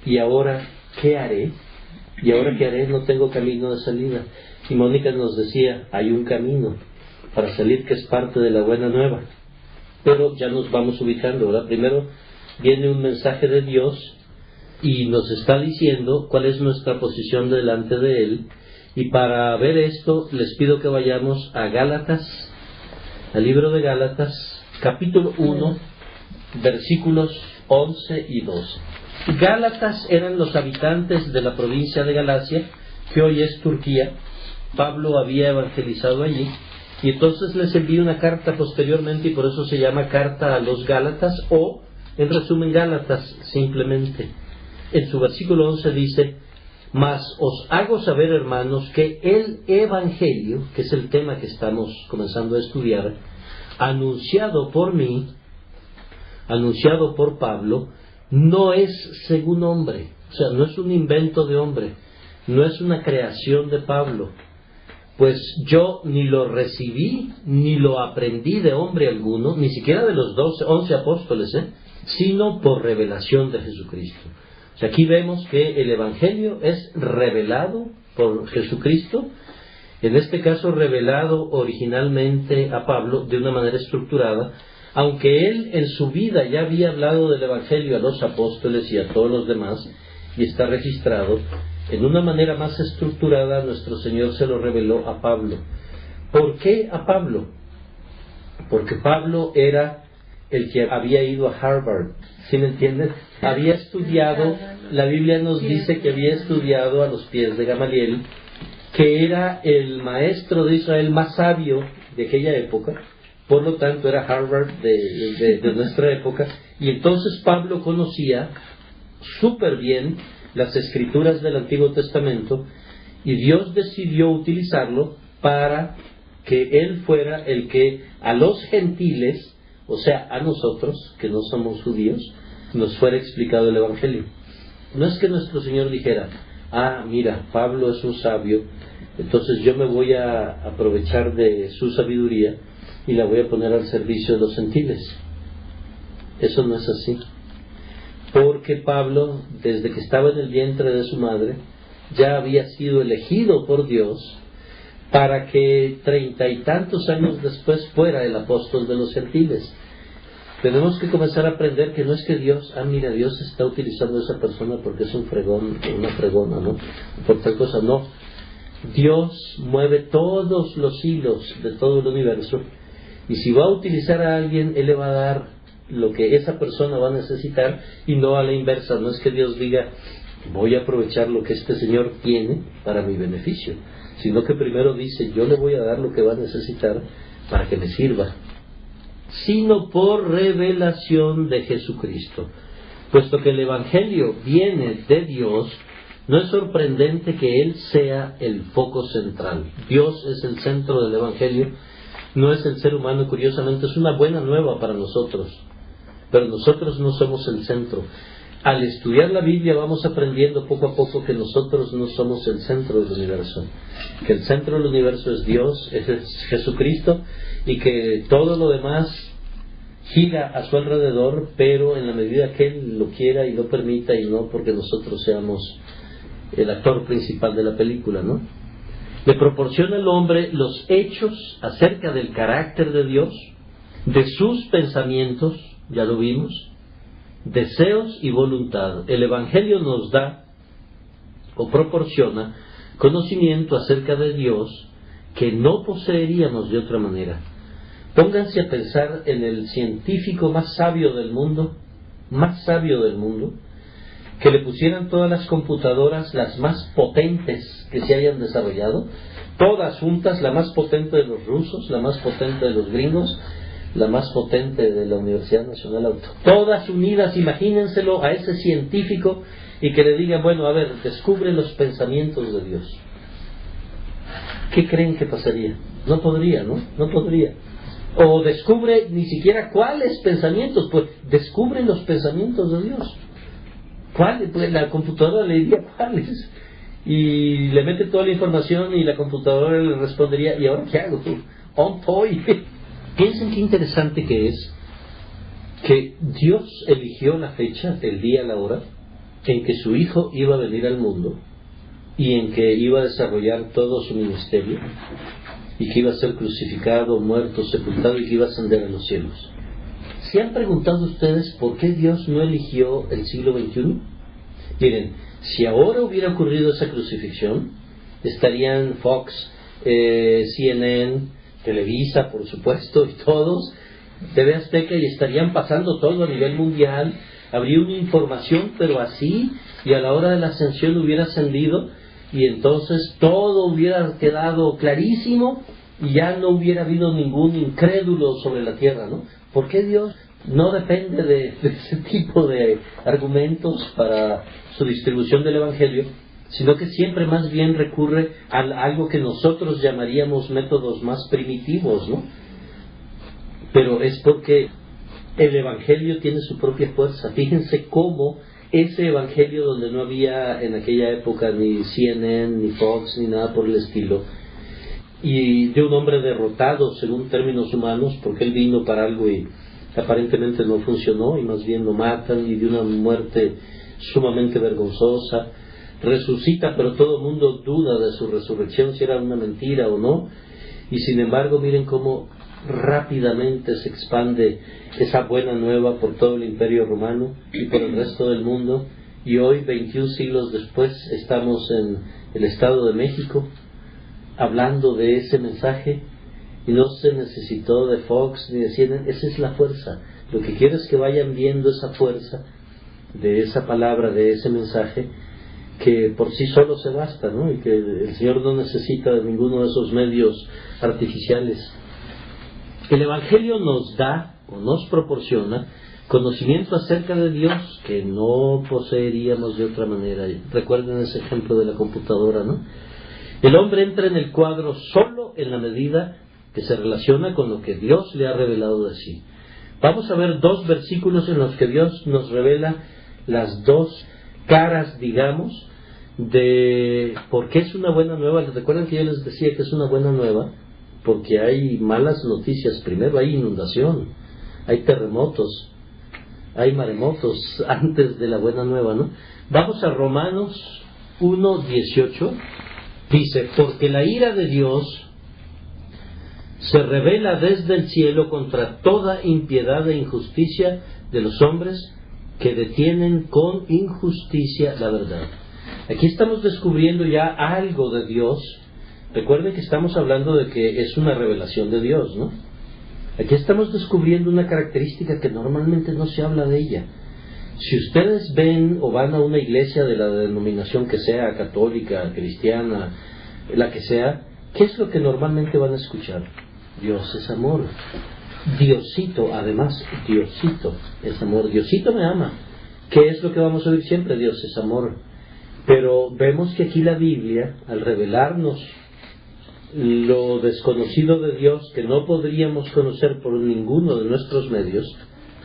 ¿y ahora qué haré? ¿Y ahora qué haré? No tengo camino de salida. Y Mónica nos decía, hay un camino para salir que es parte de la buena nueva. Pero ya nos vamos ubicando, ¿verdad? Primero viene un mensaje de Dios y nos está diciendo cuál es nuestra posición delante de Él. Y para ver esto, les pido que vayamos a Gálatas, al libro de Gálatas, capítulo 1, versículos 11 y 12. Gálatas eran los habitantes de la provincia de Galacia, que hoy es Turquía. Pablo había evangelizado allí, y entonces les envió una carta posteriormente, y por eso se llama Carta a los Gálatas, o, en resumen, Gálatas, simplemente. En su versículo 11 dice, mas os hago saber, hermanos, que el Evangelio, que es el tema que estamos comenzando a estudiar, anunciado por mí, anunciado por Pablo, no es según hombre. O sea, no es un invento de hombre, no es una creación de Pablo, pues yo ni lo recibí ni lo aprendí de hombre alguno, ni siquiera de los 11 apóstoles, sino por revelación de Jesucristo. O sea, aquí vemos que el Evangelio es revelado por Jesucristo, En este caso revelado originalmente a Pablo de una manera estructurada, aunque él en su vida ya había hablado del Evangelio a los apóstoles y a todos los demás, y está registrado, en una manera más estructurada nuestro Señor se lo reveló a Pablo. ¿Por qué a Pablo? Porque Pablo era el que había ido a Harvard, ¿sí me entiendes? Había estudiado, la Biblia nos dice que había estudiado a los pies de Gamaliel, que era el maestro de Israel más sabio de aquella época, por lo tanto era Harvard de nuestra época, y entonces Pablo conocía súper bien las escrituras del Antiguo Testamento, y Dios decidió utilizarlo para que él fuera el que a los gentiles, o sea, a nosotros, que no somos judíos, nos fuera explicado el Evangelio. No es que nuestro Señor dijera, mira, Pablo es un sabio, entonces yo me voy a aprovechar de su sabiduría y la voy a poner al servicio de los gentiles. Eso no es así. Porque Pablo, desde que estaba en el vientre de su madre, ya había sido elegido por Dios para que 30 y tantos años después fuera el apóstol de los gentiles. Tenemos que comenzar a aprender que no es que Dios, mira, Dios está utilizando a esa persona porque es un fregón, una fregona, ¿no? Por tal cosa, no. Dios mueve todos los hilos de todo el universo, y si va a utilizar a alguien, Él le va a dar lo que esa persona va a necesitar, y no a la inversa. No es que Dios diga, voy a aprovechar lo que este señor tiene para mi beneficio, sino que primero dice, yo le voy a dar lo que va a necesitar para que me sirva, sino por revelación de Jesucristo. Puesto que el Evangelio viene de Dios, no es sorprendente que Él sea el foco central. Dios es el centro del Evangelio, no es el ser humano. Curiosamente es una buena nueva para nosotros, pero nosotros no somos el centro. Al estudiar la Biblia vamos aprendiendo poco a poco que nosotros no somos el centro del universo, que el centro del universo es Dios, es Jesucristo, y que todo lo demás gira a su alrededor, pero en la medida que Él lo quiera y lo permita, y no porque nosotros seamos el actor principal de la película, ¿no? Le proporciona al hombre los hechos acerca del carácter de Dios, de sus pensamientos, ya lo vimos, deseos y voluntad. El Evangelio nos da o proporciona conocimiento acerca de Dios que no poseeríamos de otra manera. Pónganse a pensar en el científico más sabio del mundo, que le pusieran todas las computadoras, las más potentes que se hayan desarrollado, todas juntas, la más potente de los rusos, la más potente de los gringos, la más potente de la Universidad Nacional Autónoma, todas unidas. Imagínenselo a ese científico y que le digan, bueno, a ver, descubre los pensamientos de Dios. ¿Qué creen que pasaría? No podría, ¿no? No podría. O descubre ni siquiera cuáles pensamientos, pues descubren los pensamientos de Dios. ¿Cuáles? Pues la computadora le diría cuáles. Y le mete toda la información y la computadora le respondería, ¿y ahora qué hago? On point. Piensen qué interesante que es que Dios eligió la fecha, el día, la hora, en que su Hijo iba a venir al mundo y en que iba a desarrollar todo su ministerio y que iba a ser crucificado, muerto, sepultado y que iba a ascender a los cielos. ¿Se han preguntado ustedes por qué Dios no eligió el siglo XXI? Miren, si ahora hubiera ocurrido esa crucifixión, estarían Fox, CNN, Televisa, por supuesto, y todos, TV Azteca, y estarían pasando todo a nivel mundial. Habría una información, pero así, y a la hora de la ascensión hubiera ascendido, y entonces todo hubiera quedado clarísimo, y ya no hubiera habido ningún incrédulo sobre la tierra, ¿no? ¿Por qué Dios no depende de ese tipo de argumentos para su distribución del Evangelio, sino que siempre más bien recurre a algo que nosotros llamaríamos métodos más primitivos, ¿no? Pero es porque el Evangelio tiene su propia fuerza. Fíjense cómo ese Evangelio, donde no había en aquella época ni CNN, ni Fox, ni nada por el estilo, y de un hombre derrotado según términos humanos, porque él vino para algo y aparentemente no funcionó, y más bien lo matan, y de una muerte sumamente vergonzosa, resucita, pero todo el mundo duda de su resurrección, si era una mentira o no. Y sin embargo, miren cómo rápidamente se expande esa buena nueva por todo el Imperio Romano y por el resto del mundo. Y hoy, 21 siglos después, estamos en el Estado de México hablando de ese mensaje, y no se necesitó de Fox ni de CNN. Esa es la fuerza. Lo que quiero es que vayan viendo esa fuerza de esa palabra, de ese mensaje, que por sí solo se basta, ¿no? Y que el Señor no necesita de ninguno de esos medios artificiales. El Evangelio nos da o nos proporciona conocimiento acerca de Dios que no poseeríamos de otra manera. Recuerden ese ejemplo de la computadora, ¿no? El hombre entra en el cuadro solo en la medida que se relaciona con lo que Dios le ha revelado de sí. Vamos a ver 2 versículos en los que Dios nos revela las 2 caras, digamos, de por qué es una buena nueva. Recuerden que yo les decía que es una buena nueva porque hay malas noticias. Primero hay inundación, hay terremotos, hay maremotos antes de la buena nueva, ¿no? Vamos a Romanos 1:18. Dice: porque la ira de Dios se revela desde el cielo contra toda impiedad e injusticia de los hombres que detienen con injusticia la verdad. Aquí estamos descubriendo ya algo de Dios. Recuerden que estamos hablando de que es una revelación de Dios, ¿no? Aquí estamos descubriendo una característica que normalmente no se habla de ella. Si ustedes ven o van a una iglesia de la denominación que sea, católica, cristiana, la que sea, ¿qué es lo que normalmente van a escuchar? Dios es amor. Diosito, además, Diosito es amor. Diosito me ama. ¿Qué es lo que vamos a oír siempre? Dios es amor. Pero vemos que aquí la Biblia, al revelarnos lo desconocido de Dios, que no podríamos conocer por ninguno de nuestros medios,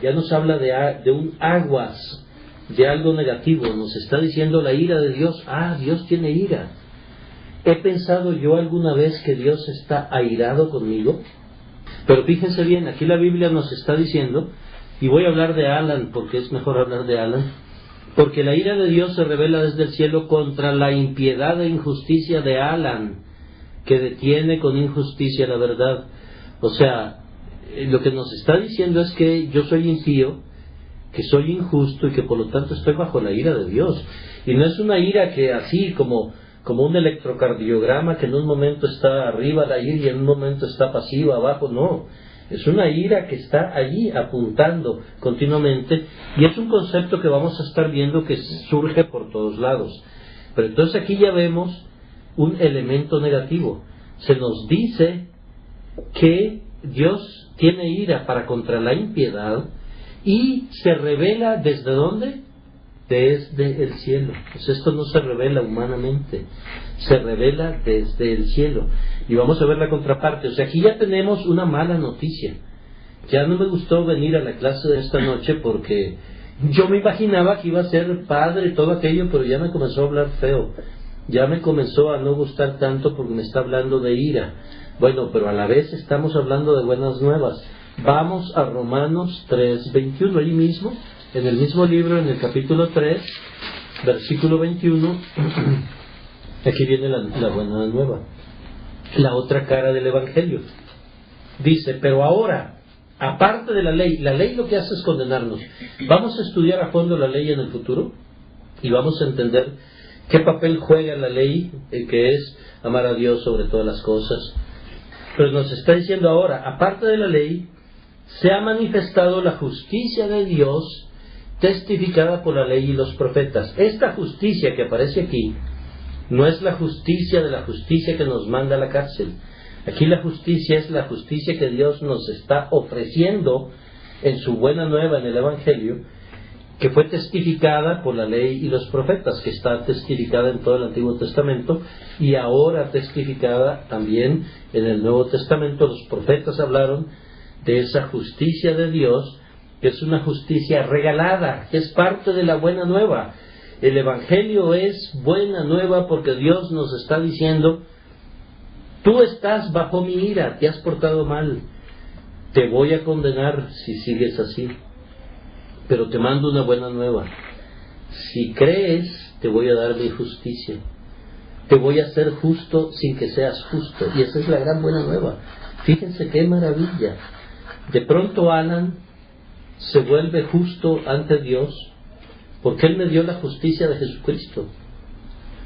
ya nos habla de un aguas, de algo negativo. Nos está diciendo la ira de Dios. Dios tiene ira. ¿He pensado yo alguna vez que Dios está airado conmigo? Pero fíjense bien, aquí la Biblia nos está diciendo, y voy a hablar de Alan, porque es mejor hablar de Alan, porque la ira de Dios se revela desde el cielo contra la impiedad e injusticia de Alan, que detiene con injusticia la verdad. O sea, lo que nos está diciendo es que yo soy impío, que soy injusto y que por lo tanto estoy bajo la ira de Dios. Y no es una ira que así como un electrocardiograma, que en un momento está arriba la ira y en un momento está pasiva abajo. No, es una ira que está allí apuntando continuamente, y es un concepto que vamos a estar viendo que surge por todos lados. Pero entonces aquí ya vemos un elemento negativo. Se nos dice que Dios tiene ira para contra la impiedad, y se revela ¿desde dónde? Desde el cielo. Pues esto no se revela humanamente, se revela desde el cielo. Y vamos a ver la contraparte. O sea, aquí ya tenemos una mala noticia. Ya no me gustó venir a la clase de esta noche porque yo me imaginaba que iba a ser padre y todo aquello, pero ya me comenzó a hablar feo. Ya me comenzó a no gustar tanto porque me está hablando de ira. Bueno, pero a la vez estamos hablando de buenas nuevas. Vamos a Romanos 3:21, ahí mismo, en el mismo libro, en el capítulo 3, versículo 21. Aquí viene la buena nueva, la otra cara del Evangelio. Dice: pero ahora, aparte de la ley lo que hace es condenarnos. Vamos a estudiar a fondo la ley en el futuro y vamos a entender qué papel juega la ley, que es amar a Dios sobre todas las cosas. Pero nos está diciendo ahora, aparte de la ley, se ha manifestado la justicia de Dios, testificada por la ley y los profetas. Esta justicia que aparece aquí no es la justicia de la justicia que nos manda a la cárcel. Aquí la justicia es la justicia que Dios nos está ofreciendo en su buena nueva, en el Evangelio, que fue testificada por la ley y los profetas, que está testificada en todo el Antiguo Testamento y ahora testificada también en el Nuevo Testamento. Los profetas hablaron de esa justicia de Dios, que es una justicia regalada, que es parte de la buena nueva. El Evangelio es buena nueva porque Dios nos está diciendo: tú estás bajo mi ira, te has portado mal, te voy a condenar si sigues así, pero te mando una buena nueva. Si crees, te voy a dar mi justicia. Te voy a hacer justo sin que seas justo. Y esa es la gran buena nueva. Fíjense qué maravilla. De pronto Alan se vuelve justo ante Dios porque Él me dio la justicia de Jesucristo.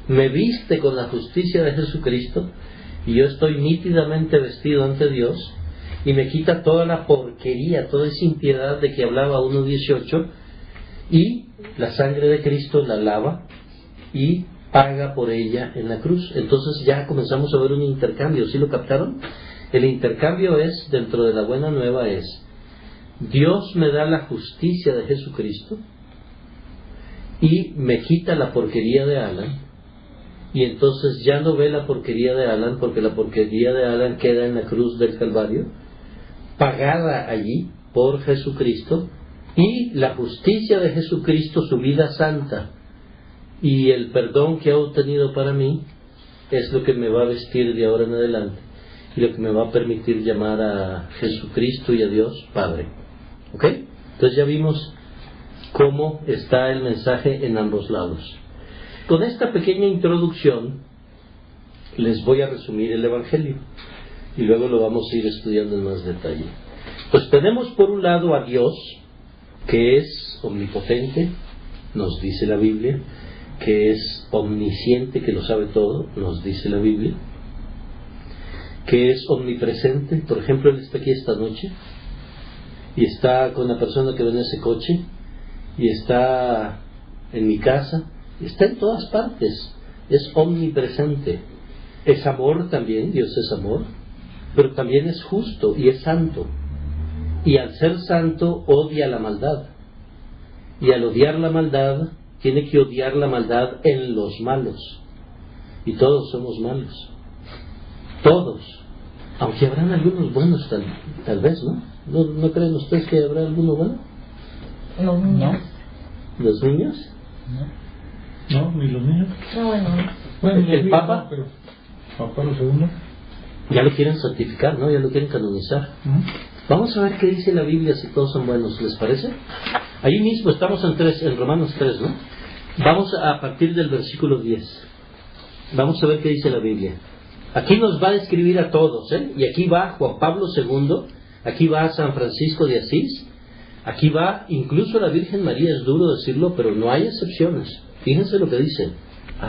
Me viste con la justicia de Jesucristo y yo estoy nítidamente vestido ante Dios, y me quita toda la porquería, toda esa impiedad de que hablaba 1:18, y la sangre de Cristo la lava y paga por ella en la cruz. Entonces ya comenzamos a ver un intercambio. ¿Sí lo captaron? El intercambio es, dentro de la buena nueva, es Dios me da la justicia de Jesucristo y me quita la porquería de Alan, y entonces ya no ve la porquería de Alan, porque la porquería de Alan queda en la cruz del Calvario, pagada allí por Jesucristo, y la justicia de Jesucristo, su vida santa y el perdón que ha obtenido para mí, es lo que me va a vestir de ahora en adelante y lo que me va a permitir llamar a Jesucristo y a Dios Padre. ¿Ok? Entonces ya vimos cómo está el mensaje en ambos lados. Con esta pequeña introducción les voy a resumir el Evangelio y luego lo vamos a ir estudiando en más detalle. Pues tenemos por un lado a Dios, que es omnipotente, nos dice la Biblia, que es omnisciente, que lo sabe todo, nos dice la Biblia, que es omnipresente. Por ejemplo, Él está aquí esta noche y está con la persona que ve en ese coche, y está en mi casa, está en todas partes, es omnipresente. Es amor también, Dios es amor, pero también es justo y es santo. Y al ser santo odia la maldad, y al odiar la maldad tiene que odiar la maldad en los malos, y todos somos malos, todos, aunque habrán algunos buenos tal vez, ¿no? ¿No creen ustedes que habrá alguno bueno?
Los niños.
¿Los niños?
No, ni los niños.
No,
Bueno,
¿El Papa?
No, pero Juan Pablo II.
Ya lo quieren santificar, ¿no? Ya lo quieren canonizar. Vamos a ver qué dice la Biblia, si todos son buenos, ¿les parece? Ahí mismo estamos en Romanos 3, ¿no? Vamos a partir del versículo 10. Vamos a ver qué dice la Biblia. Aquí nos va a describir a todos, ¿eh? Y aquí va Juan Pablo II, aquí va San Francisco de Asís, aquí va incluso la Virgen María. Es duro decirlo, pero no hay excepciones. Fíjense lo que dice.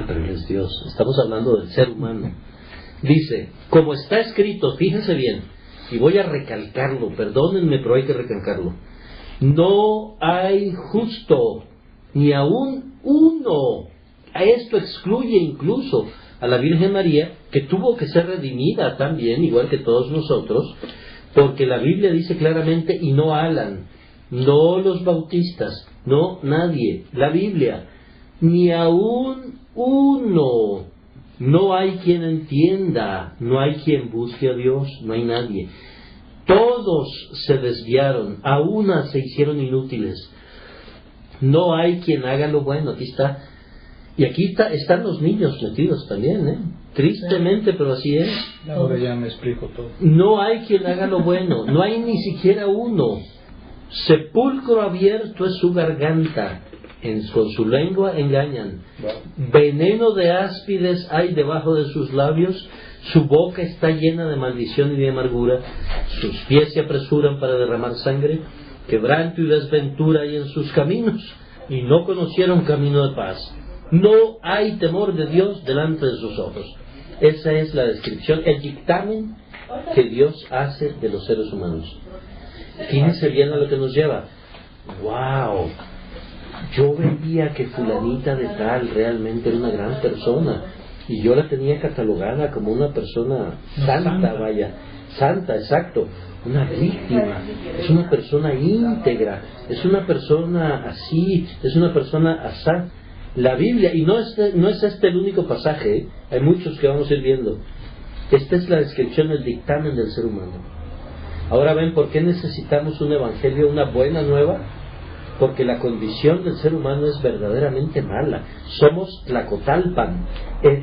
Pero Él es Dios. Estamos hablando del ser humano. Dice, como está escrito, fíjense bien, y voy a recalcarlo, perdónenme, pero hay que recalcarlo. No hay justo, ni aún uno. A esto excluye incluso a la Virgen María, que tuvo que ser redimida también, igual que todos nosotros, porque la Biblia dice claramente, y no Alan, no los bautistas, no nadie, la Biblia, ni aún uno. No hay quien entienda, no hay quien busque a Dios, no hay nadie. Todos se desviaron, a una se hicieron inútiles. No hay quien haga lo bueno. Aquí está. Y aquí están los niños metidos también, ¿eh? Tristemente, pero así es.
Ahora ya me explico todo.
No hay quien haga lo bueno, no hay ni siquiera uno. Sepulcro abierto es su garganta, con su lengua engañan. Veneno de áspides hay debajo de sus labios, su boca está llena de maldición y de amargura, sus pies se apresuran para derramar sangre, quebranto y desventura hay en sus caminos, y no conocieron camino de paz. No hay temor de Dios delante de sus ojos. Esa es la descripción, el dictamen que Dios hace de los seres humanos. Fíjense bien a lo que nos lleva. ¡Wow! Yo veía que fulanita de tal realmente era una gran persona, y yo la tenía catalogada como una persona santa, vaya, santa, exacto, una víctima, es una persona íntegra, es una persona así, es una persona asá. La Biblia, y no es este el único pasaje, ¿eh? Hay muchos que vamos a ir viendo. Esta es la descripción del dictamen del ser humano. Ahora ven por qué necesitamos un evangelio, una buena nueva. Porque la condición del ser humano es verdaderamente mala. Somos tlacotalpan,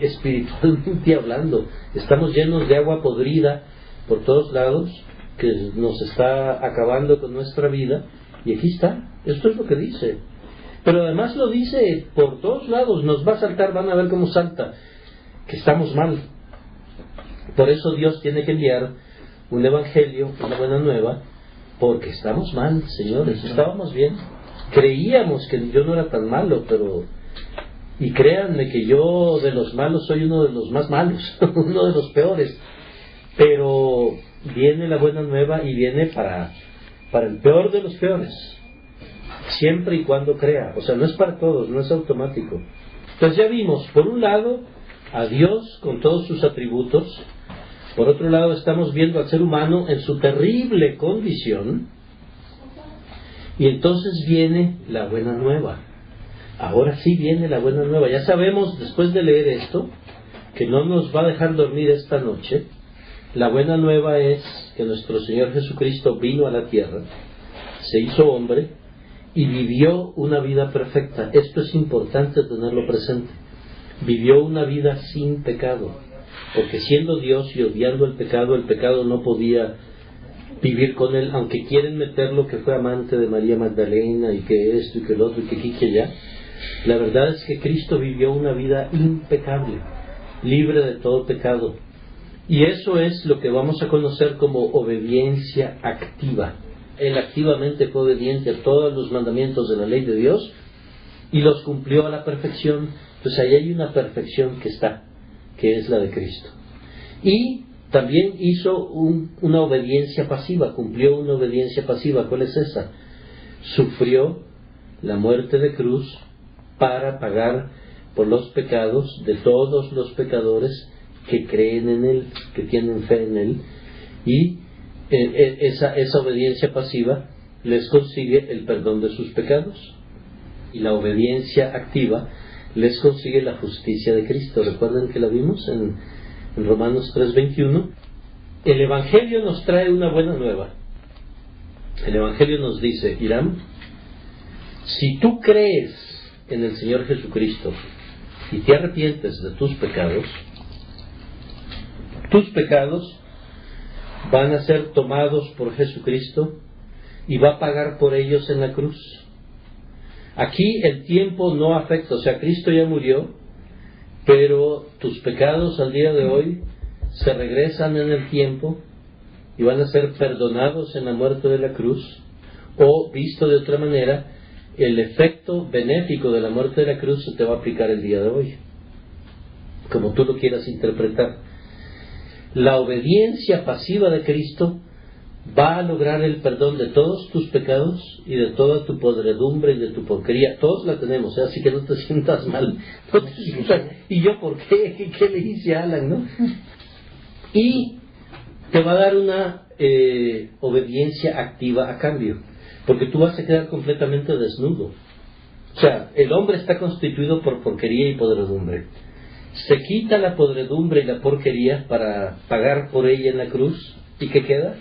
espiritualmente hablando. Estamos llenos de agua podrida por todos lados, que nos está acabando con nuestra vida. Y aquí está, esto es lo que dice. Pero además lo dice por todos lados, nos va a saltar, van a ver cómo salta, que estamos mal. Por eso Dios tiene que enviar un evangelio, una buena nueva, porque estamos mal, señores, estábamos bien. Creíamos que yo no era tan malo, pero... Y créanme que yo de los malos soy uno de los más malos, uno de los peores. Pero viene la buena nueva y viene para el peor de los peores. Siempre y cuando crea. O sea, no es para todos, no es automático. Entonces ya vimos, por un lado, a Dios con todos sus atributos. Por otro lado, estamos viendo al ser humano en su terrible condición. Y entonces viene la buena nueva. Ahora sí viene la buena nueva. Ya sabemos, después de leer esto, que no nos va a dejar dormir esta noche. La buena nueva es que nuestro Señor Jesucristo vino a la tierra, se hizo hombre y vivió una vida perfecta. Esto es importante tenerlo presente. Vivió una vida sin pecado, porque siendo Dios y odiando el pecado no podía vivir con él, aunque quieren meterlo que fue amante de María Magdalena y que esto y que el otro y que aquí que allá. La verdad es que Cristo vivió una vida impecable, libre de todo pecado. Y eso es lo que vamos a conocer como obediencia activa. Él activamente fue obediente a todos los mandamientos de la ley de Dios y los cumplió a la perfección. Entonces ahí hay una perfección que es la de Cristo. Y también hizo una obediencia pasiva, cumplió una obediencia pasiva. ¿Cuál es esa? Sufrió la muerte de cruz para pagar por los pecados de todos los pecadores que creen en Él, que tienen fe en Él, y esa obediencia pasiva les consigue el perdón de sus pecados, y la obediencia activa les consigue la justicia de Cristo. Recuerden que la vimos en Romanos 3:21. El Evangelio nos trae una buena nueva. El Evangelio nos dice: Hiram, si tú crees en el Señor Jesucristo y te arrepientes de tus pecados van a ser tomados por Jesucristo y va a pagar por ellos en la cruz. Aquí el tiempo no afecta, o sea, Cristo ya murió, pero tus pecados al día de hoy se regresan en el tiempo y van a ser perdonados en la muerte de la cruz, o visto de otra manera, el efecto benéfico de la muerte de la cruz se te va a aplicar el día de hoy, como tú lo quieras interpretar. La obediencia pasiva de Cristo va a lograr el perdón de todos tus pecados y de toda tu podredumbre y de tu porquería. Todos la tenemos, así que no te sientas mal. No te sientas, ¿y yo por qué? ¿Qué le hice a Alan, no? Y te va a dar una obediencia activa a cambio, porque tú vas a quedar completamente desnudo. O sea, el hombre está constituido por porquería y podredumbre. Se quita la podredumbre y la porquería para pagar por ella en la cruz. ¿Y qué queda?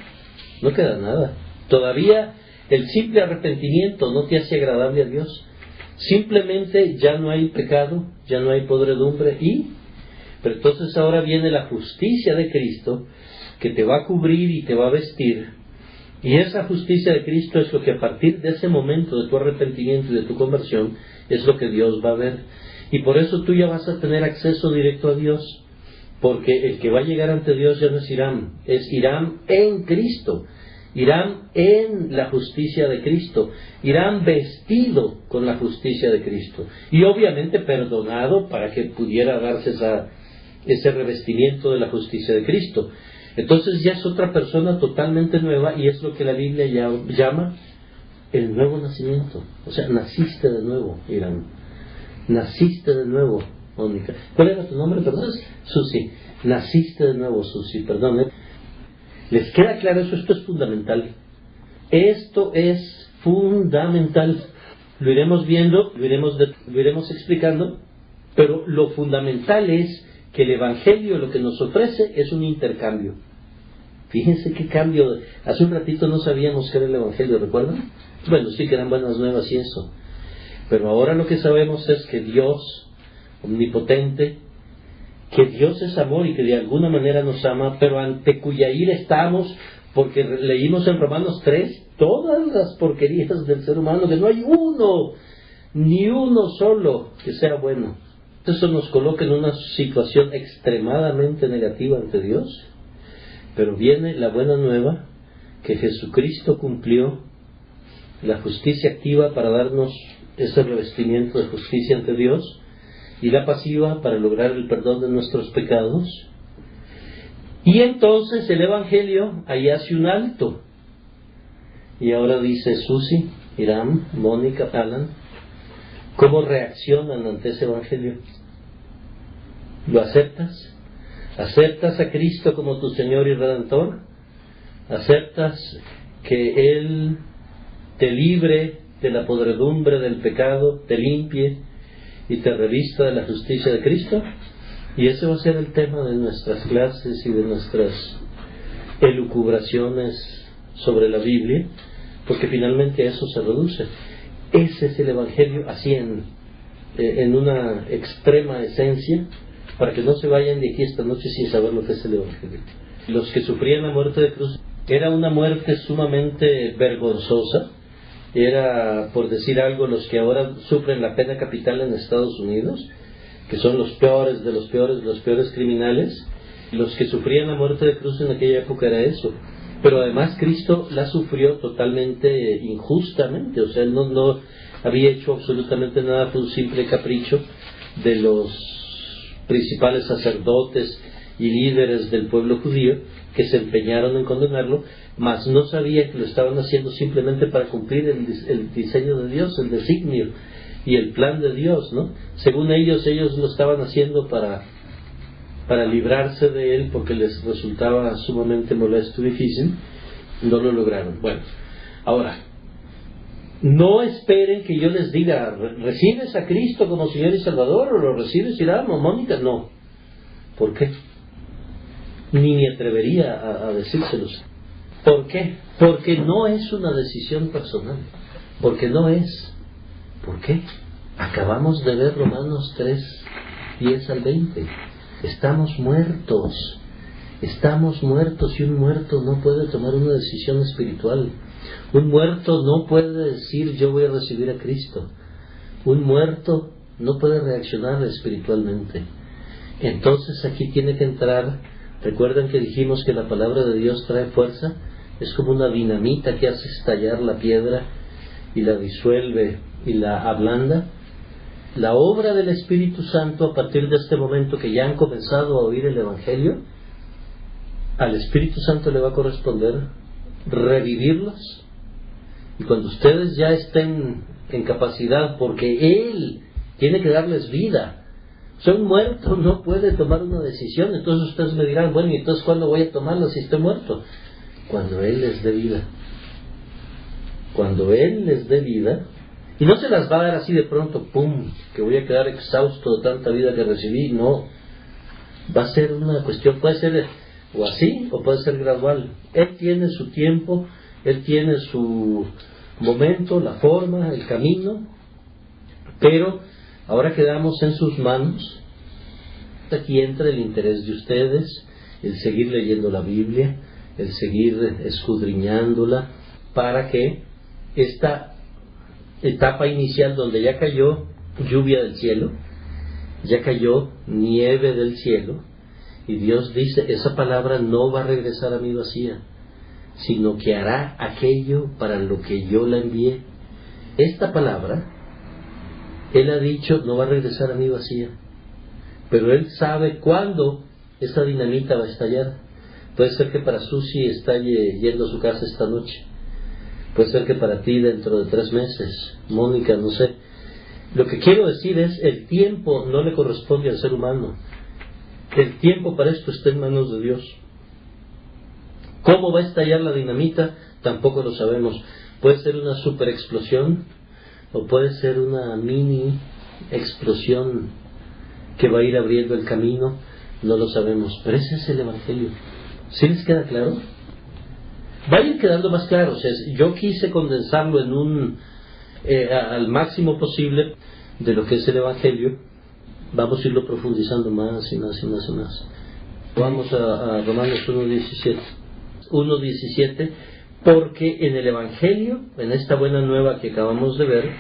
No queda nada. Todavía el simple arrepentimiento no te hace agradable a Dios. Simplemente ya no hay pecado, ya no hay podredumbre. Pero entonces ahora viene la justicia de Cristo, que te va a cubrir y te va a vestir. Y esa justicia de Cristo es lo que a partir de ese momento de tu arrepentimiento y de tu conversión es lo que Dios va a ver. Y por eso tú ya vas a tener acceso directo a Dios, porque el que va a llegar ante Dios ya no es Hiram, es Hiram en Cristo, Hiram en la justicia de Cristo, Hiram vestido con la justicia de Cristo, y obviamente perdonado para que pudiera darse ese revestimiento de la justicia de Cristo. Entonces ya es otra persona totalmente nueva, y es lo que la Biblia llama el nuevo nacimiento. O sea, naciste de nuevo, Hiram. Naciste de nuevo, Mónica. ¿Cuál era tu nombre, perdón? Susi. Naciste de nuevo, Susi, perdón. ¿Les queda claro eso? Esto es fundamental. Esto es fundamental. Lo iremos viendo, lo iremos explicando, pero lo fundamental es que el Evangelio lo que nos ofrece es un intercambio. Fíjense qué cambio. Hace un ratito no sabíamos qué era el Evangelio, ¿recuerdan? Bueno, sí que eran buenas nuevas y eso. Pero ahora lo que sabemos es que Dios, omnipotente, que Dios es amor y que de alguna manera nos ama, pero ante cuya ira estamos, porque leímos en Romanos 3 todas las porquerías del ser humano, que no hay uno ni uno solo que sea bueno. Eso nos coloca en una situación extremadamente negativa ante Dios, pero viene la buena nueva, que Jesucristo cumplió la justicia activa para darnos ese revestimiento de justicia ante Dios, y la pasiva para lograr el perdón de nuestros pecados. Y entonces el Evangelio ahí hace un alto. Y ahora dice Susi, Hiram, Mónica, Alan, ¿cómo reaccionan ante ese Evangelio? ¿Lo aceptas? ¿Aceptas a Cristo como tu Señor y Redentor? ¿Aceptas que Él te libre de la podredumbre del pecado, te limpie y te revista de la justicia de Cristo? Y ese va a ser el tema de nuestras clases y de nuestras elucubraciones sobre la Biblia, porque finalmente a eso se reduce. Ese es el Evangelio, así en una extrema esencia, para que no se vayan de aquí esta noche sin saber lo que es el Evangelio. Los que sufrían la muerte de cruz, era una muerte sumamente vergonzosa. Era, por decir algo, los que ahora sufren la pena capital en Estados Unidos, que son los peores de los peores criminales. Los que sufrían la muerte de cruz en aquella época era eso. Pero además Cristo la sufrió totalmente injustamente. O sea, Él no había hecho absolutamente nada, por un simple capricho de los principales sacerdotes y líderes del pueblo judío, que se empeñaron en condenarlo, mas no sabía que lo estaban haciendo simplemente para cumplir el diseño de Dios, el designio y el plan de Dios, ¿no? Según ellos lo estaban haciendo para librarse de Él, porque les resultaba sumamente molesto y difícil. No lo lograron. Bueno, ahora, no esperen que yo les diga, ¿recibes a Cristo como Señor y Salvador? ¿O lo recibes, Hiram o Mónica? No. ¿Por qué? Ni me atrevería a decírselos. ¿Por qué? Porque no es una decisión personal. Porque no es. ¿Por qué? Acabamos de ver Romanos 3, 10 al 20. Estamos muertos. Estamos muertos, y un muerto no puede tomar una decisión espiritual. Un muerto no puede decir yo voy a recibir a Cristo. Un muerto no puede reaccionar espiritualmente. Entonces aquí tiene que entrar. Recuerdan que dijimos que la palabra de Dios trae fuerza. Es como una dinamita que hace estallar la piedra y la disuelve y la ablanda. La obra del Espíritu Santo, a partir de este momento que ya han comenzado a oír el Evangelio, al Espíritu Santo le va a corresponder revivirlos. Y cuando ustedes ya estén en capacidad, porque Él tiene que darles vida. Soy muerto, no puede tomar una decisión. Entonces ustedes me dirán, bueno, ¿y entonces cuándo voy a tomarla si estoy muerto? Cuando Él les dé vida. Cuando Él les dé vida. Y no se las va a dar así de pronto, pum, que voy a quedar exhausto de tanta vida que recibí. No. Va a ser una cuestión, puede ser o así, o puede ser gradual. Él tiene su tiempo, Él tiene su momento, la forma, el camino. Pero ahora quedamos en sus manos. Aquí entra el interés de ustedes, el seguir leyendo la Biblia, el seguir escudriñándola, para que esta etapa inicial donde ya cayó lluvia del cielo, ya cayó nieve del cielo, y Dios dice, esa palabra no va a regresar a mí vacía, sino que hará aquello para lo que yo la envié. Esta palabra, Él ha dicho, no va a regresar a mí vacía, pero Él sabe cuándo esa dinamita va a estallar. Puede ser que para Susi estalle yendo a su casa esta noche. Puede ser que para ti dentro de 3 meses. Mónica, no sé. Lo que quiero decir es, el tiempo no le corresponde al ser humano. El tiempo para esto está en manos de Dios. ¿Cómo va a estallar la dinamita? Tampoco lo sabemos. Puede ser una super explosión, o puede ser una mini explosión que va a ir abriendo el camino. No lo sabemos. Pero ese es el Evangelio. ¿Sí les queda claro? Va a ir quedando más claro. O sea, yo quise condensarlo en al máximo posible de lo que es el Evangelio. Vamos a irlo profundizando más y más y más y más. Vamos a Romanos 1:17. 1:17, porque en el Evangelio, en esta buena nueva que acabamos de ver,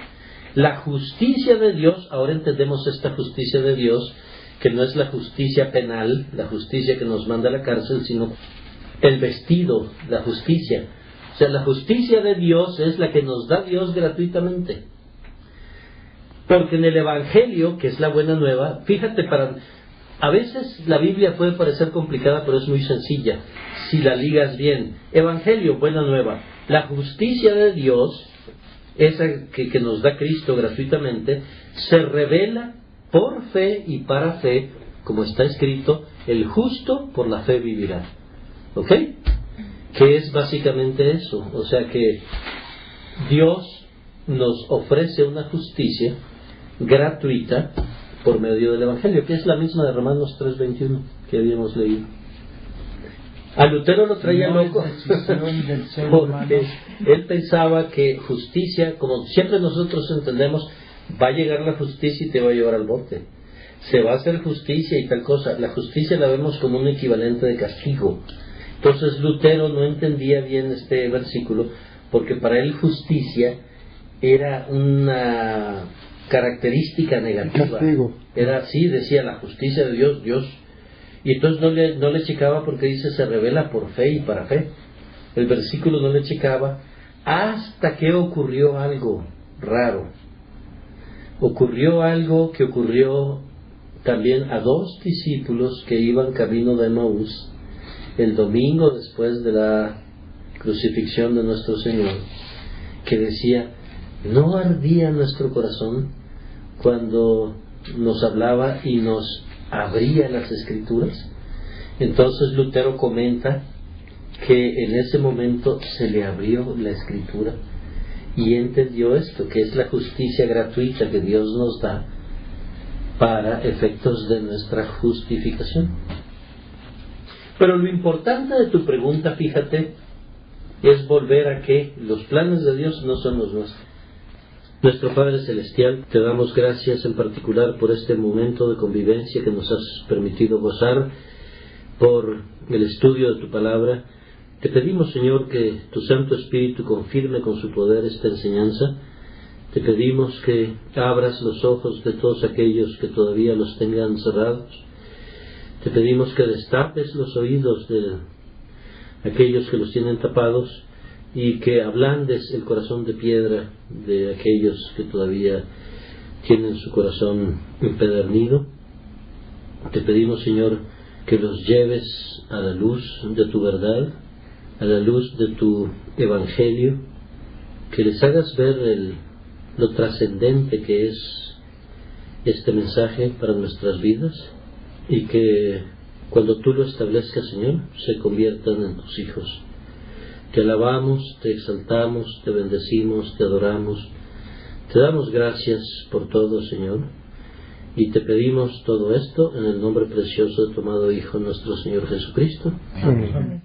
La justicia de Dios, ahora entendemos esta justicia de Dios, que no es la justicia penal, la justicia que nos manda a la cárcel, sino el vestido, la justicia. O sea, la justicia de Dios es la que nos da Dios gratuitamente. Porque en el Evangelio, que es la buena nueva, fíjate, a veces la Biblia puede parecer complicada, pero es muy sencilla, si la ligas bien. Evangelio, buena nueva. La justicia de Dios, esa que nos da Cristo gratuitamente, se revela por fe y para fe, como está escrito, el justo por la fe vivirá. ¿Ok? Que es básicamente eso. O sea que Dios nos ofrece una justicia gratuita por medio del Evangelio, que es la misma de Romanos 3:21 que habíamos leído. A Lutero lo traía loco, porque él pensaba que justicia, como siempre nosotros entendemos, va a llegar la justicia y te va a llevar al bote. Se va a hacer justicia y tal cosa. La justicia la vemos como un equivalente de castigo. Entonces Lutero no entendía bien este versículo, porque para él justicia era una característica negativa. Era así, decía la justicia de Dios. Y entonces no le checaba, porque dice se revela por fe y para fe. El versículo no le checaba hasta que ocurrió algo raro. Ocurrió algo que ocurrió también a 2 discípulos que iban camino de Emaús el domingo después de la crucifixión de nuestro Señor, que decía: ¿no ardía nuestro corazón cuando nos hablaba y nos abría las Escrituras? Entonces Lutero comenta que en ese momento se le abrió la Escritura y entendió esto, que es la justicia gratuita que Dios nos da para efectos de nuestra justificación. Pero lo importante de tu pregunta, fíjate, es volver a que los planes de Dios no son los nuestros. Nuestro Padre Celestial, te damos gracias en particular por este momento de convivencia que nos has permitido gozar, por el estudio de tu palabra. Te pedimos, Señor, que tu Santo Espíritu confirme con su poder esta enseñanza. Te pedimos que abras los ojos de todos aquellos que todavía los tengan cerrados. Te pedimos que destapes los oídos de aquellos que los tienen tapados y que ablandes el corazón de piedra de aquellos que todavía tienen su corazón empedernido. Te pedimos, Señor, que los lleves a la luz de tu verdad, a la luz de tu Evangelio, que les hagas ver lo trascendente que es este mensaje para nuestras vidas, y que cuando tú lo establezcas, Señor, se conviertan en tus hijos. Te alabamos, te exaltamos, te bendecimos, te adoramos, te damos gracias por todo, Señor, y te pedimos todo esto en el nombre precioso de tu amado Hijo, nuestro Señor Jesucristo.
Amén.